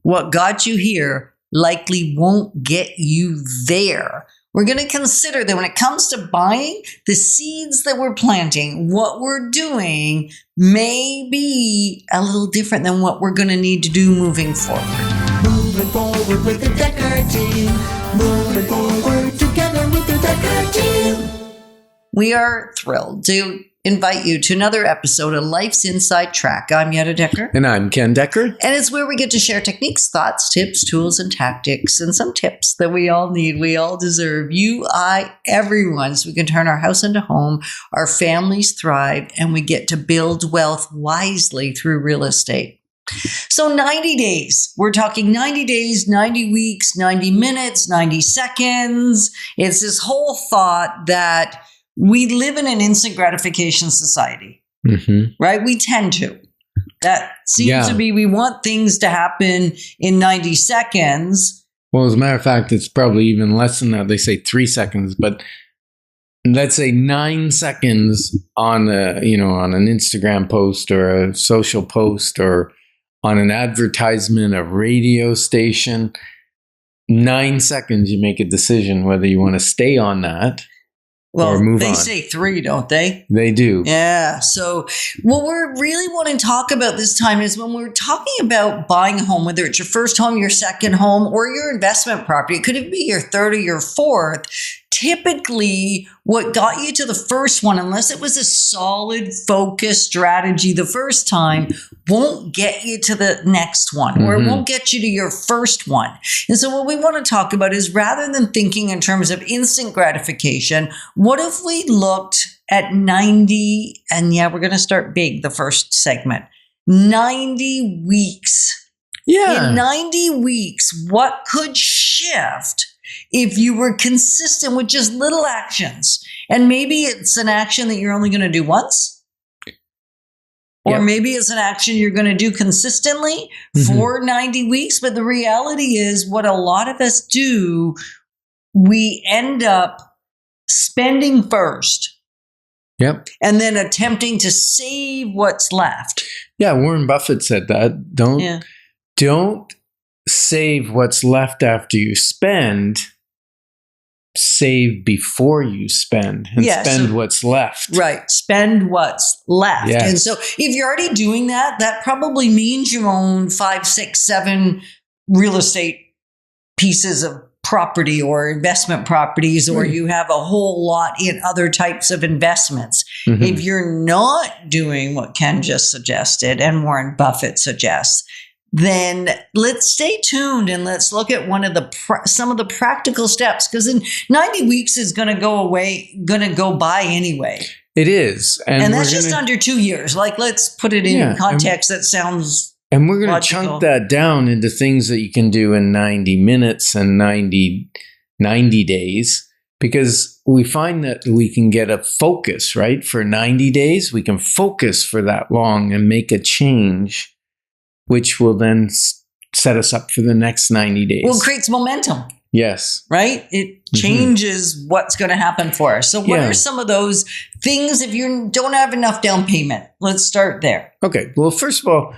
what got you here likely won't get you there. We're going to consider that when it comes to buying, the seeds that we're planting, what we're doing may be a little different than what we're going to need to do moving forward. Moving forward with the Dekker team. Moving forward together with the Dekker team. We are thrilled to invite you to another episode of Life's Inside Track. I'm Yetta Dekker. And I'm Ken Dekker. And it's where we get to share techniques, thoughts, tips, tools, and tactics, and some tips that we all need, we all deserve, you, I, everyone, so we can turn our house into home, our families thrive, and we get to build wealth wisely through real estate. So 90 days, we're talking 90 days, 90 weeks, 90 minutes, 90 seconds. It's this whole thought that we live in an instant gratification society, right? We tend to. That seems to be, we want things to happen in 90 seconds. Well, as a matter of fact, it's probably even less than that. They say 3 seconds, but let's say 9 seconds on on an Instagram post or a social post or on an advertisement, a radio station. 9 seconds, you make a decision whether you want to stay on that. Well, they say 3, don't they? They do. Yeah. So what we're really wanting to talk about this time is when we're talking about buying a home, whether it's your first home, your second home, or your investment property, it could be your third or your fourth. Typically, what got you to the first one, unless it was a solid focused strategy the first time, won't get you to the next one, or it won't get you to your first one. And so what we want to talk about is, rather than thinking in terms of instant gratification, what if we looked at 90, and we're going to start big, the first segment, 90 weeks. Yeah. In 90 weeks, what could shift if you were consistent with just little actions? And maybe it's an action that you're only going to do once. Or maybe it's an action you're going to do consistently for 90 weeks. But the reality is, what a lot of us do, we end up spending first. Yep. And then attempting to save what's left. Yeah, Warren Buffett said that. Don't save what's left after you spend. Save before you spend and spend what's left. Right. Spend what's left. Yes. And so if you're already doing that, that probably means you own 5, 6, 7 real estate pieces of property or investment properties, or you have a whole lot in other types of investments. If you're not doing what Ken just suggested and Warren Buffett suggests, then let's stay tuned and let's look at some of the practical steps, because in 90 weeks is going to go by anyway. It is. And that's just under 2 years. Like, let's put it in context that sounds And we're going to chunk that down into things that you can do in 90 minutes and 90 days, because we find that we can get a focus, right? For 90 days, we can focus for that long and make a change, which will then set us up for the next 90 days. Well, it creates momentum. Yes. Right? It changes what's going to happen for us. So what are some of those things if you don't have enough down payment? Let's start there. Okay. Well, first of all,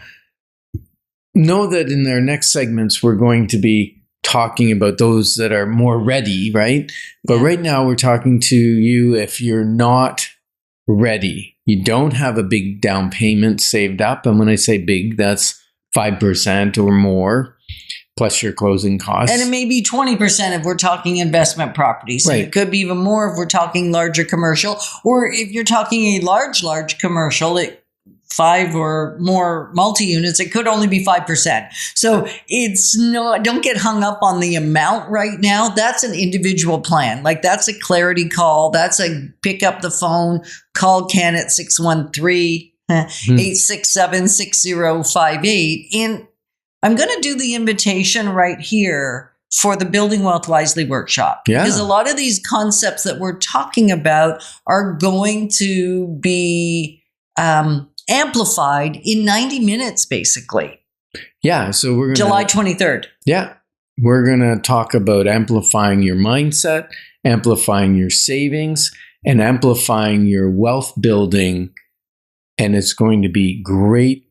know that in our next segments, we're going to be talking about those that are more ready, right? But right now we're talking to you if you're not ready. You don't have a big down payment saved up. And when I say big, that's 5% or more, plus your closing costs. And it may be 20% if we're talking investment properties. Right. It could be even more if we're talking larger commercial. Or if you're talking a large commercial, 5 or more multi-units, it could only be 5%. So don't get hung up on the amount right now. That's an individual plan. Like, that's a clarity call. That's a pick up the phone, call Ken at 613 867-6058. And I'm going to do the invitation right here for the Building Wealth Wisely workshop. Yeah. Because a lot of these concepts that we're talking about are going to be amplified in 90 minutes, basically. Yeah. So we're going to July 23rd. Yeah. We're going to talk about amplifying your mindset, amplifying your savings, and amplifying your wealth building. And it's going to be great.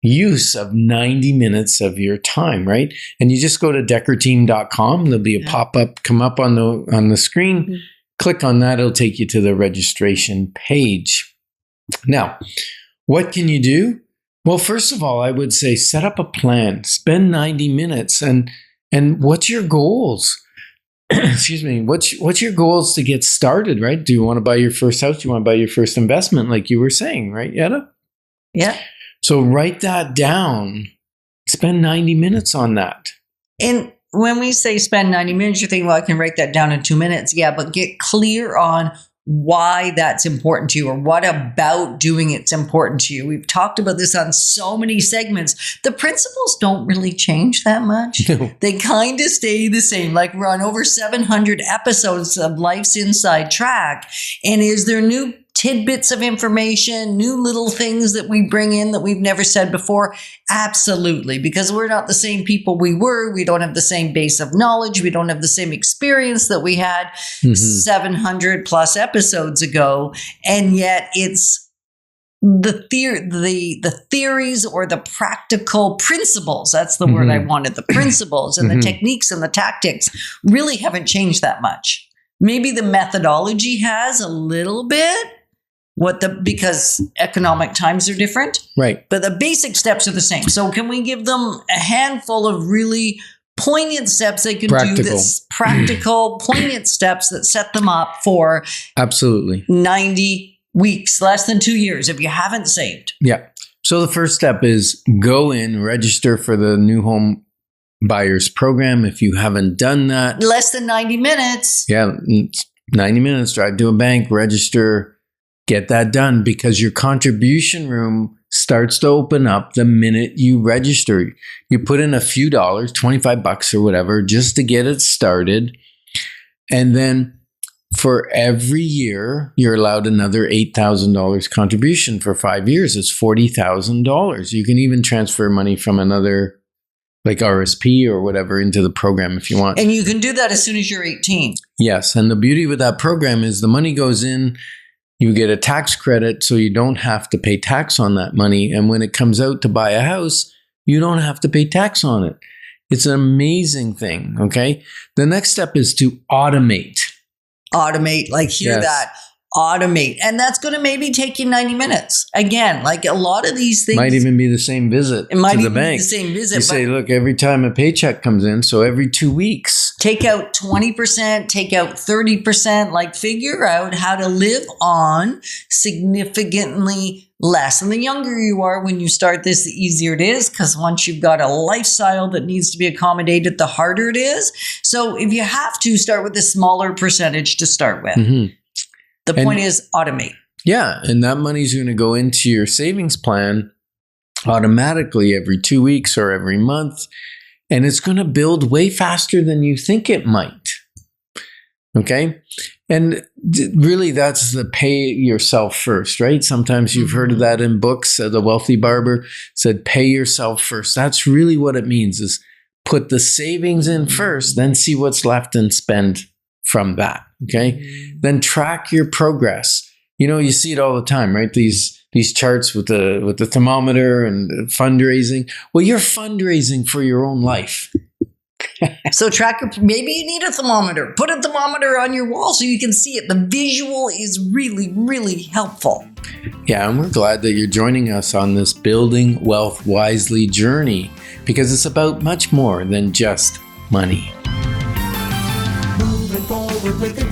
use of 90 minutes of your time, right? And you just go to dekkerteam.com. There'll be a pop-up come up on the screen. Mm-hmm. Click on that. It'll take you to the registration page. Now, what can you do? Well, first of all, I would say set up a plan. Spend 90 minutes. And what's your goals? Excuse me. What's your goals to get started, right? Do you want to buy your first house? Do you want to buy your first investment, like you were saying, right, Yetta? Yeah. So write that down. Spend 90 minutes on that. And when we say spend 90 minutes, you're thinking, well, I can write that down in 2 minutes. Yeah, but get clear on why that's important to you, or what about doing it's important to you. We've talked about this on so many segments. The principles don't really change that much. No. They kind of stay the same. Like, we're on over 700 episodes of Life's Inside Track. And is there new tidbits of information, new little things that we bring in that we've never said before? Absolutely, because we're not the same people we were. We don't have the same base of knowledge. We don't have the same experience that we had 700 plus episodes ago. And yet it's the theories or the practical principles. That's the word I wanted. The principles and the techniques and the tactics really haven't changed that much. Maybe the methodology has a little bit. Because economic times are different. Right. But the basic steps are the same. So can we give them a handful of really poignant steps they can do this? Practical, poignant steps that set them up for 90 weeks, less than 2 years if you haven't saved. Yeah. So the first step is go in, register for the new home buyers program if you haven't done that. Less than 90 minutes. Yeah. 90 minutes, drive to a bank, register. Get that done, because your contribution room starts to open up the minute you register. You put in a few dollars, $25 or whatever, just to get it started. And then for every year, you're allowed another $8,000 contribution for 5 years. It's $40,000. You can even transfer money from another, like RSP or whatever, into the program if you want. And you can do that as soon as you're 18. Yes. And the beauty with that program is the money goes in. You get a tax credit, so you don't have to pay tax on that money. And when it comes out to buy a house, you don't have to pay tax on it. It's an amazing thing, okay? The next step is to automate. Automate, like hear that. Automate. And that's going to maybe take you 90 minutes. Again, like a lot of these things. Might even be the same visit to the bank. It might even be the same visit. You say, look, every time a paycheck comes in, so every 2 weeks. Take out 20%, take out 30%, like figure out how to live on significantly less. And the younger you are when you start this, the easier it is, because once you've got a lifestyle that needs to be accommodated, the harder it is. So if you have to, start with a smaller percentage to start with. The point is automate. Yeah. And that money's going to go into your savings plan automatically every 2 weeks or every month. And it's going to build way faster than you think it might. Okay. And really, that's the pay yourself first, right? Sometimes you've heard of that in books. The Wealthy Barber said, pay yourself first. That's really what it means, is put the savings in first, then see what's left and spend from that. Okay. Then track your progress. You know, you see it all the time, right? These charts with the thermometer and fundraising. Well, you're fundraising for your own life. So maybe you need a thermometer. Put a thermometer on your wall so you can see it. The visual is really, really helpful. Yeah, and we're glad that you're joining us on this Building Wealth Wisely journey, because it's about much more than just money. Moving forward with the